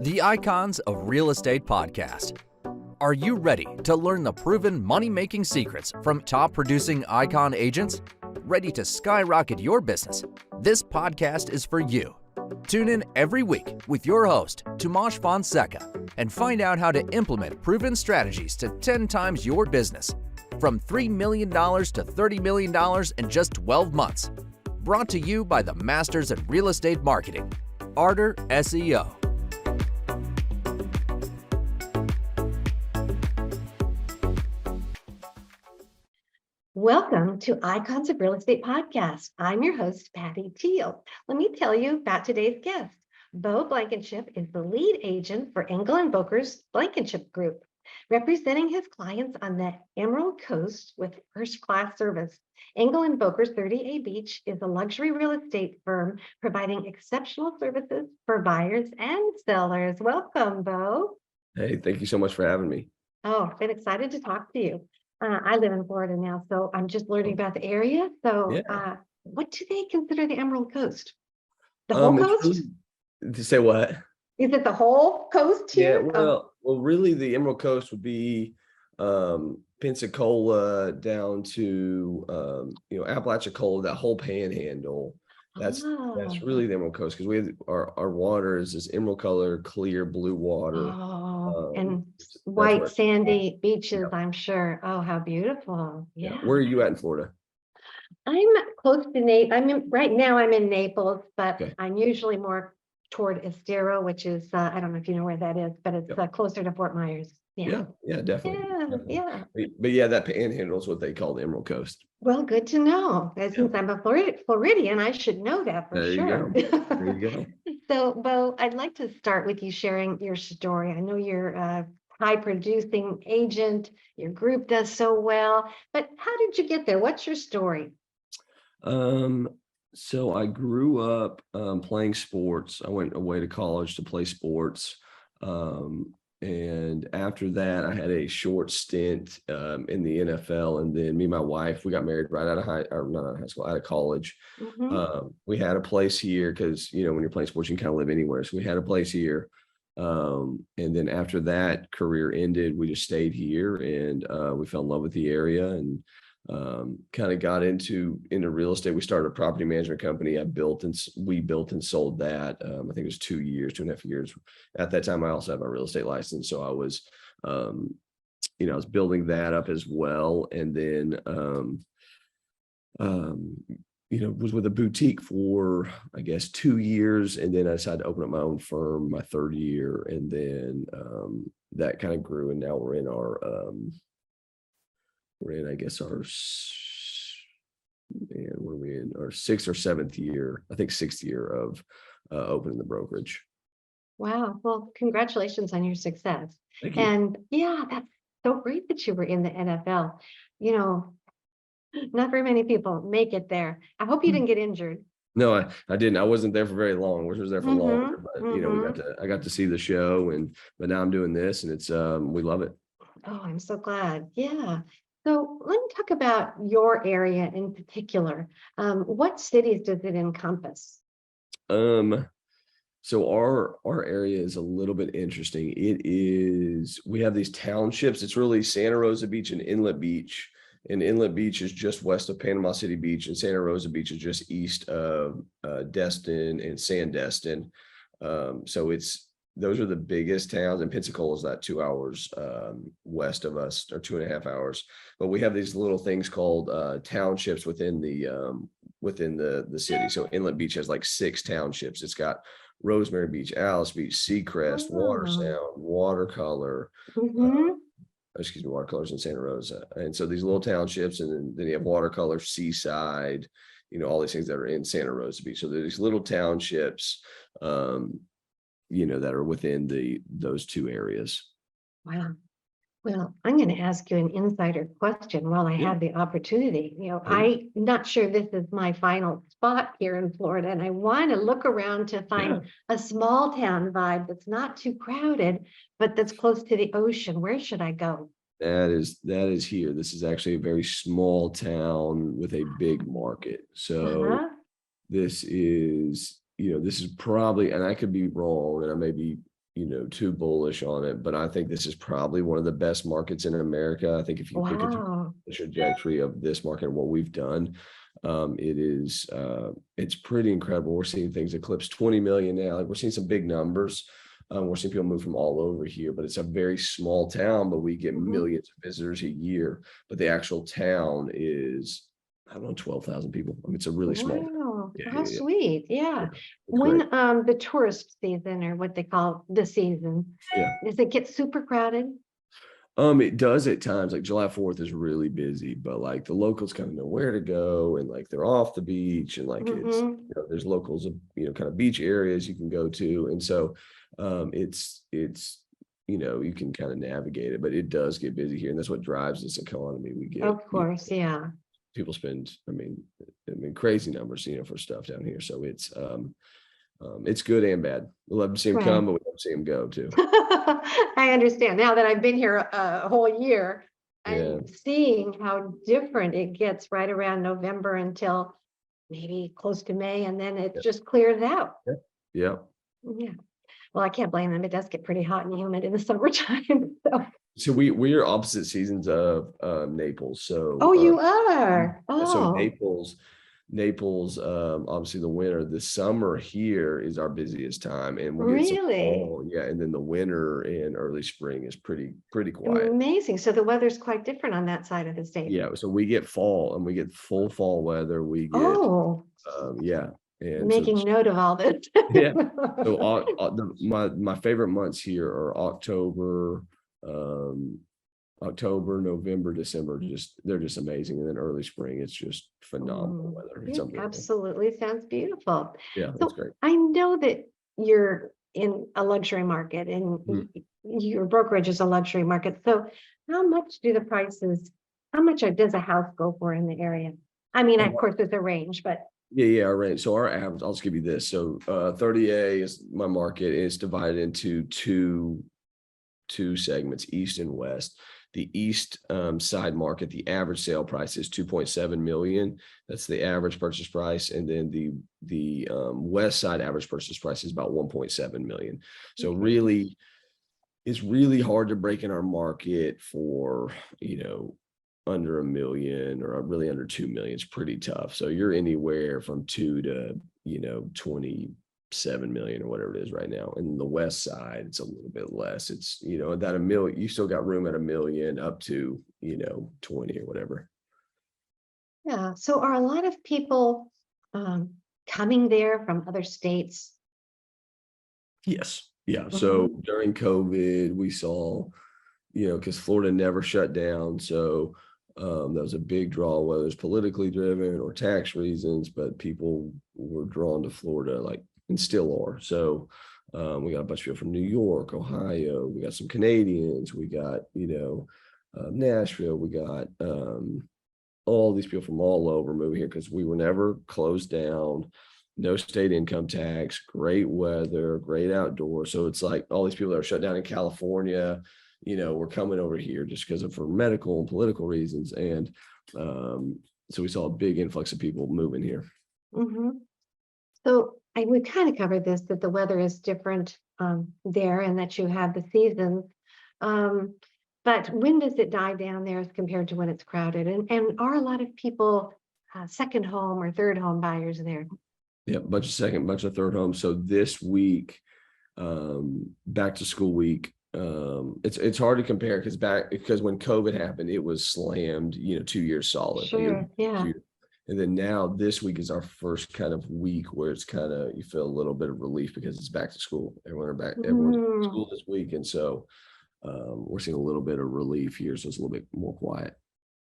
The Icons of Real Estate Podcast. Are you ready to learn the proven money-making secrets from top-producing icon agents? Ready to skyrocket your business? This podcast is for you. Tune in every week with your host, Tomasz Fonseca, and find out how to implement proven strategies to 10 times your business, from $3 million to $30 million in just 12 months. Brought to you by the Masters at Real Estate Marketing, Arter SEO. Welcome to Icons of Real Estate Podcast. I'm your host, Patty Teal. Let me tell you about today's guest. Beau Blankenship is the lead agent for Engel Völkers Blankenship Group, representing his clients on the Emerald Coast with first-class service. Engel Völkers 30A Beach is a luxury real estate firm providing exceptional services for buyers and sellers. Welcome, Beau. Hey, thank you so much for having me. Oh, I've been excited to talk to you. I live in Florida now, so I'm just learning about the area. So what do they consider the Emerald Coast? The whole coast? To say what? Is it the whole coast here? Yeah, well, really the Emerald Coast would be Pensacola down to Apalachicola, that whole panhandle. That's really the Emerald Coast, because we have our water is this emerald color, clear blue water. And white sandy beaches, I'm sure. Oh, how beautiful. Yeah. Where are you at in Florida? I'm close to Naples. Right now I'm in Naples, but I'm usually more toward Estero, which is, I don't know if you know where that is, but it's closer to Fort Myers. Yeah, definitely. Yeah. But yeah, that panhandle is what they call the Emerald Coast. Well, good to know. Since I'm a Floridian, I should know that for sure. There you go. So, Beau, I'd like to start with you sharing your story. I know you're a high-producing agent. Your group does so well, but how did you get there? What's your story? So I grew up playing sports. I went away to college to play sports. And after that, I had a short stint in the NFL. And then me and my wife, we got married right out of college. Mm-hmm. We had a place here because, when you're playing sports, you can kind of live anywhere. So we had a place here. And then after that career ended, we just stayed here, and we fell in love with the area and kind of got into real estate. We started a property management company. We built and sold that. I think it was 2.5 years. At that time, I also had my real estate license. So I was, I was building that up as well. And then, was with a boutique for, I guess, 2 years. And then I decided to open up my own firm my third year. And then that kind of grew. And now we're in I guess our 6th or 7th year, I think 6th year of opening the brokerage. Wow. Well, congratulations on your success. Thank you. And that's so great that you were in the NFL. Not very many people make it there. I hope you didn't get injured. No, I didn't. I wasn't there for very long. I was there for longer, but I got to see the show, but now I'm doing this, and it's we love it. Oh, I'm so glad. Yeah. So let me talk about your area in particular. What cities does it encompass? So our area is a little bit interesting. We have these townships. It's really Santa Rosa Beach and Inlet Beach. And Inlet Beach is just west of Panama City Beach, and Santa Rosa Beach is just east of Destin and Sandestin. So those are the biggest towns, and Pensacola is that 2 hours west of us, or 2.5 hours. But we have these little things called townships within the city. So Inlet Beach has like 6 townships. It's got Rosemary Beach, Alice Beach, Seacrest, Watersound, Watercolor. Watercolors in Santa Rosa. And so these little townships, and then you have Watercolor, Seaside, all these things that are in Santa Rosa Beach. So there's these little townships that are within those 2 areas. Wow. Well, I'm going to ask you an insider question while I have the opportunity. I'm not sure this is my final spot here in Florida, and I want to look around to find a small town vibe that's not too crowded, but that's close to the ocean. Where should I go? That is here. This is actually a very small town with a big market. So this is, this is probably, and I could be wrong, and I may be too bullish on it, but I think this is probably one of the best markets in America. I think if you look at Wow. the trajectory of this market and what we've done, it's pretty incredible. We're seeing things eclipse 20 million now. Like, we're seeing some big numbers. We're seeing people move from all over here, but it's a very small town, but we get millions of visitors a year. But the actual town is, I don't know, 12,000 people. I mean, it's a really small town. Wow. Yeah, How yeah, sweet. Yeah. it's When great. the tourist season, or what they call the season, Yeah. does it get super crowded? It does at times. Like, July 4th is really busy, but like the locals kind of know where to go, and like they're off the beach, and like Mm-hmm. there's locals of, kind of beach areas you can go to. And so it's you can kind of navigate it, but it does get busy here. And that's what drives this economy. We get, Of course. Yeah. people spend, crazy numbers, for stuff down here. So it's good and bad. We love to see them Right. come, but we love to see them go too. I understand now that I've been here a whole year. Yeah. I'm seeing how different it gets right around November until maybe close to May, and then it just clears out. Yeah. Yeah. Well, I can't blame them. It does get pretty hot and humid in the summertime. So. So we are opposite seasons of Naples. So Oh, you are. so Oh, Naples, obviously the winter. The summer here is our busiest time, and we get some really? fall, yeah, and then the winter and early spring is pretty quiet. Amazing. So the weather's quite different on that side of the state. Yeah, so we get fall, and we get full fall weather. We get Oh, yeah, and so making note of all this. yeah. So my favorite months here are October, November, December. They're just amazing, and then early spring, it's just phenomenal weather. It's Yeah, unbelievable. absolutely. Sounds beautiful. Yeah, So that's great. I know that you're in a luxury market, and your brokerage is a luxury market. So how much does a house go for in the area? I mean, of course, there's a range, but Yeah, right. So our average, I'll just give you this. So 30A is my market. It's divided into two segments, east and west. The east side market, the average sale price is 2.7 million. That's the average purchase price. And then the west side average purchase price is about 1.7 million. So really, it's really hard to break in our market for, under $1 million, or really under 2 million. It's pretty tough. So you're anywhere from 2 to, 27 million or whatever it is right now. And the west side, it's a little bit less. It's, that $1 million, you still got room at $1 million up to, 20 or whatever. yeah. So are a lot of people coming there from other states? Yes. Yeah. So during COVID, we saw, because Florida never shut down. So that was a big draw, whether it's politically driven or tax reasons, but people were drawn to Florida, and still are. So we got a bunch of people from New York, Ohio. We got some Canadians. We got, Nashville. We got all these people from all over moving here because we were never closed down. No state income tax, great weather, great outdoors. So it's like all these people that are shut down in California, we're coming over here just because for medical and political reasons. And so we saw a big influx of people moving here. So we kind of covered this, that the weather is different there, and that you have the seasons. But when does it die down there as compared to when it's crowded? And are a lot of people second home or third home buyers there? Yeah, bunch of third homes. So this week, back to school week, it's hard to compare because when COVID happened, it was slammed, 2 years solid. Sure, yeah. And then now this week is our first kind of week where it's kind of, you feel a little bit of relief because it's back to school. Everyone's back to school this week. And so we're seeing a little bit of relief here. So it's a little bit more quiet.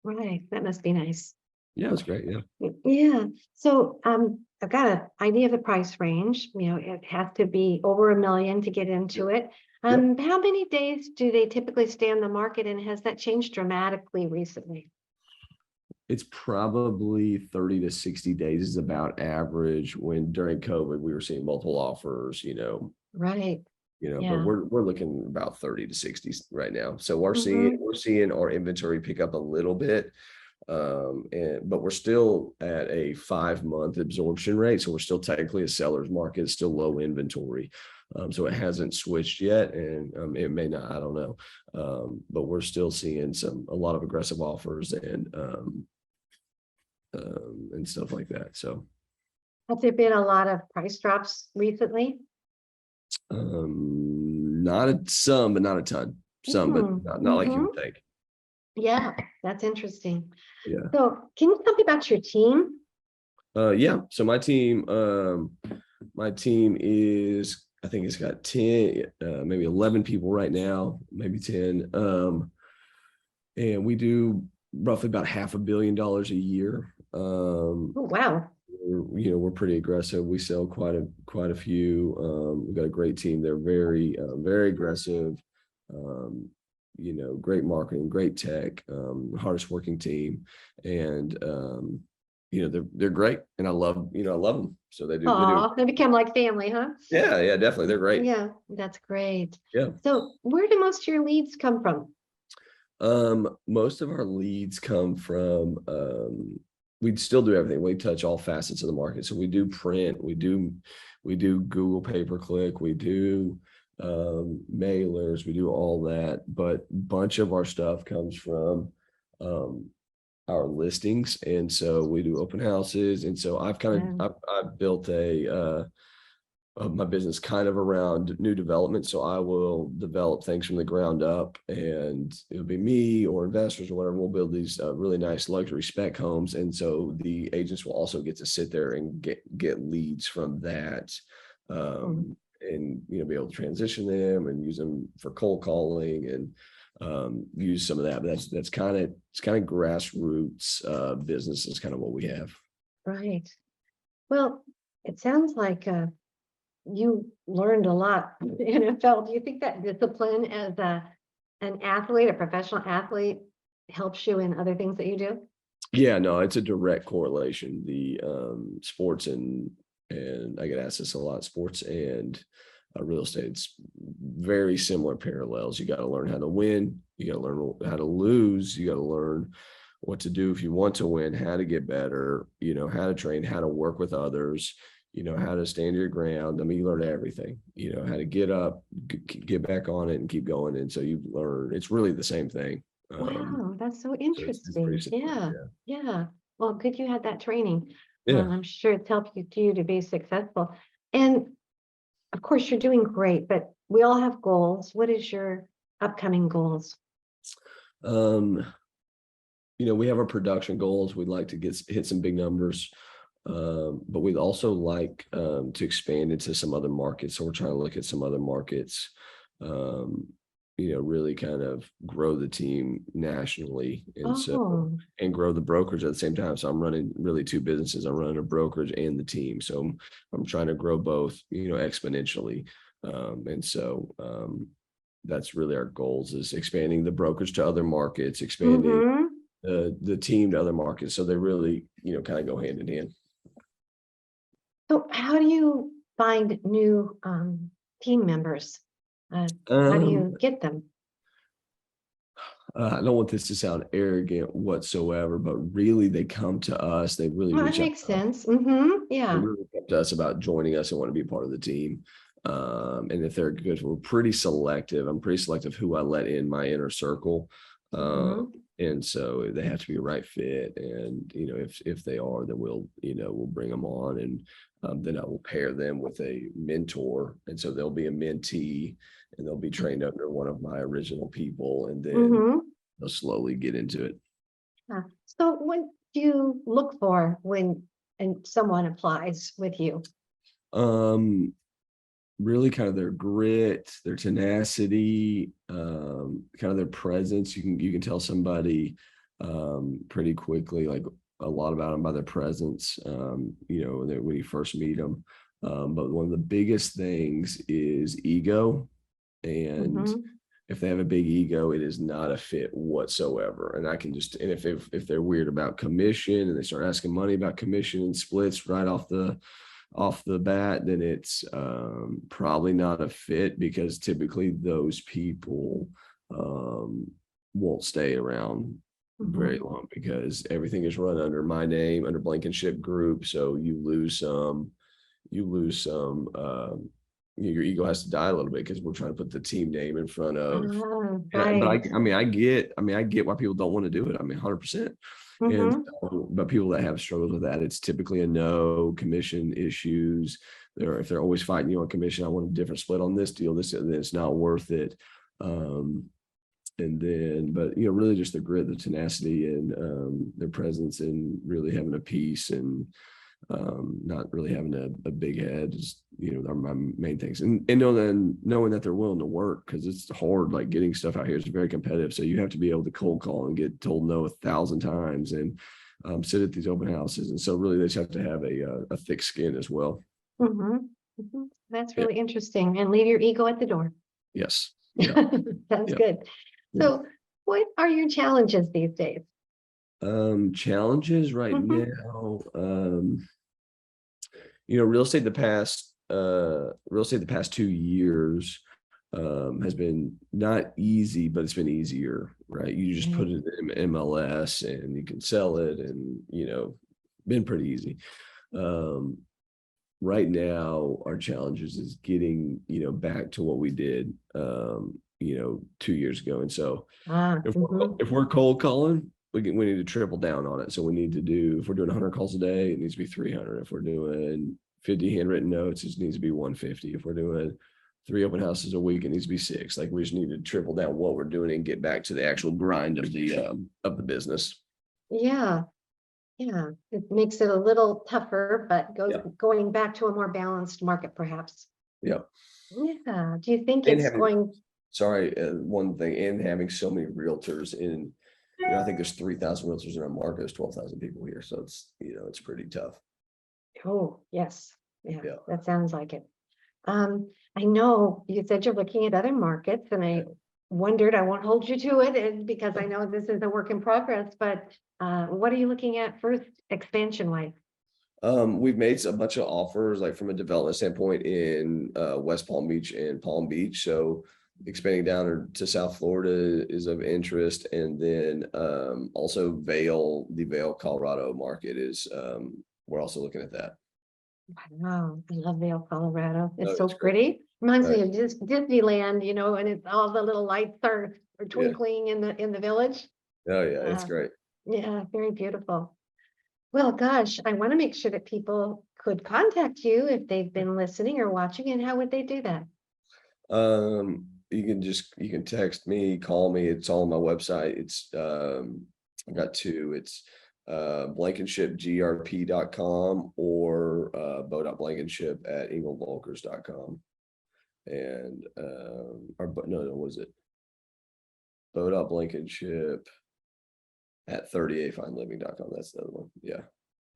Right. That must be nice. Yeah, it's great. Yeah. Yeah. So I've got an idea of the price range. It has to be over $1 million to get into it. How many days do they typically stay on the market, and has that changed dramatically recently? It's probably 30 to 60 days is about average. When during COVID, we were seeing multiple offers, Right. But we're looking about 30 to 60 right now. So we're seeing our inventory pick up a little bit. But we're still at a 5-month absorption rate. So we're still technically a seller's market, still low inventory. So it hasn't switched yet, and it may not, I don't know. But we're still seeing a lot of aggressive offers and stuff like that. So Has there been a lot of price drops recently? some, but not a ton. Some, but not like you would think. Yeah, that's interesting. Yeah. So can you tell me about your team? Yeah. So my team is, I think it's got 10, maybe 11 people right now, maybe 10. And we do roughly about $500 million a year. Oh, wow. We're pretty aggressive. We sell quite a few. We've got a great team. They're very, very aggressive. Great marketing, great tech, hardest working team, and they're great, and I love them. So they do. Oh, they become like family, huh? Yeah, definitely. They're great. Yeah, that's great. Yeah. So where do most of your leads come from? Most of our leads come from, we still do everything. We touch all facets of the market. So we do print, we do Google pay-per-click, we do mailers, we do all that, but a bunch of our stuff comes from our listings. And so we do open houses. And so I've built my business kind of around new development. So I will develop things from the ground up, and it'll be me or investors or whatever. We'll build these really nice luxury spec homes. And so the agents will also get to sit there and get leads from that. And, be able to transition them and use them for cold calling and use some of that. But it's kind of grassroots business is kind of what we have. Right. Well, it sounds like you learned a lot in NFL. Do you think that discipline as an athlete, a professional athlete, helps you in other things that you do? Yeah, no, it's a direct correlation. The sports and I get asked this a lot, sports and real estate's very similar parallels. You got to learn how to win. You got to learn how to lose. You got to learn what to do if you want to win, how to get better, how to train, how to work with others, how to stand your ground. I mean, you learn everything, how to get up, get back on it and keep going. And so you learn, it's really the same thing. Wow, that's so So interesting. it's pretty simple, Yeah. Well, good you had that training. Yeah. I'm sure it's helped you to be successful. And of course, you're doing great, but we all have goals. What is your upcoming goals? We have our production goals. We'd like to hit some big numbers. But we'd also like to expand into some other markets. So we're trying to look at some other markets, really kind of grow the team nationally and grow the brokerage at the same time. So I'm running really two businesses. I'm running a brokerage and the team. So I'm trying to grow both, exponentially. And so that's really our goals, is expanding the brokerage to other markets, expanding the team to other markets. So they really, kind of go hand in hand. So how do you find new team members? How do you get them? I don't want this to sound arrogant whatsoever, but really they come to us. They really Well, reach that out. makes sense. Yeah. They really come to us about joining us and want to be a part of the team. And if they're good, we're pretty selective. I'm pretty selective who I let in my inner circle. And so they have to be a right fit. And, if they are, then we'll bring them on, and then I will pair them with a mentor. And so they'll be a mentee, and they'll be trained under one of my original people, and then they'll slowly get into it. So what do you look for when someone applies with you? Really kind of their grit, their tenacity, kind of their presence. You can tell somebody pretty quickly, like a lot about them by their presence, when you first meet them. But one of the biggest things is ego. And if they have a big ego, it is not a fit whatsoever. And if they're weird about commission and they start asking money about commission and splits right off the bat, then it's probably not a fit, because typically those people won't stay around very long, because everything is run under my name, under Blankenship Group. So you lose some your ego has to die a little bit because we're trying to put the team name in front of. Right. But I get why people don't want to do it. I mean, 100%. And but people that have struggles with that, it's typically a no commission issues. If they're always fighting you on commission, I want a different split on this deal. Then it's not worth it. And then, but really just the grit, the tenacity, and their presence, and really having a peace, and not really having a big head is, are my main things. And knowing that they're willing to work, because it's hard, like getting stuff out here is very competitive. So you have to be able to cold call and get told no 1,000 times, and sit at these open houses. And so really they just have to have a thick skin as well. That's really interesting. And leave your ego at the door. Yes. Sounds good. So what are your challenges these days? Challenges right now, real estate the past 2 years has been not easy, but it's been easier, right? You just put it in MLS and you can sell it, and been pretty easy. Right now our challenges is getting back to what we did 2 years ago. And so if we're cold calling, we need to triple down on it. So we need to if we're doing 100 calls a day, it needs to be 300. If we're doing 50 handwritten notes, it needs to be 150. If we're doing 3 open houses a week, it needs to be 6. Like, we just need to triple down what we're doing and get back to the actual grind of the business. Yeah. It makes it a little tougher, but going back to a more balanced market, perhaps. Yeah. Do you think And it's going? Sorry, one thing, and having so many realtors in, I think there's 3,000 realtors in our market. There's 12,000 people here, so it's it's pretty tough. Oh, yes. Yeah, that sounds like it. I know you said you're looking at other markets, and I wondered, I won't hold you to it, because I know this is a work in progress, but what are you looking at first, expansion wise? We've made a bunch of offers, like from a development standpoint, in West Palm Beach and Palm Beach. So expanding down to South Florida is of interest. And then also the Vail, Colorado market is, we're also looking at that. Wow, I love Vail, Colorado. It's so pretty. Reminds me of just Disneyland, and it's all the little lights are twinkling in the village. Oh yeah, it's great. Yeah, very beautiful. Well, gosh, I want to make sure that people could contact you if they've been listening or watching, and how would they do that? You can text me, call me. It's all on my website. It's I've got 2. It's blankenshipgrp.com or beau.blankenship@engelvölkers.com. And what is it? beau.blankenship@30afineliving.com. That's the other one. Yeah.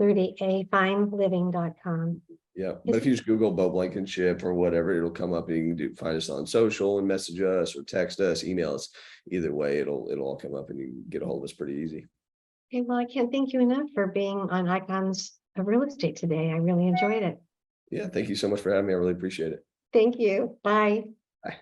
30afineliving.com. Yeah. But if you just Google Beau Blankenship or whatever, it'll come up, and you can find us on social and message us or text us, email us. Either way, it'll all come up, and you can get a hold of us pretty easy. Okay, well, I can't thank you enough for being on Icons of Real Estate today. I really enjoyed it. Yeah, thank you so much for having me. I really appreciate it. Thank you. Bye. Bye.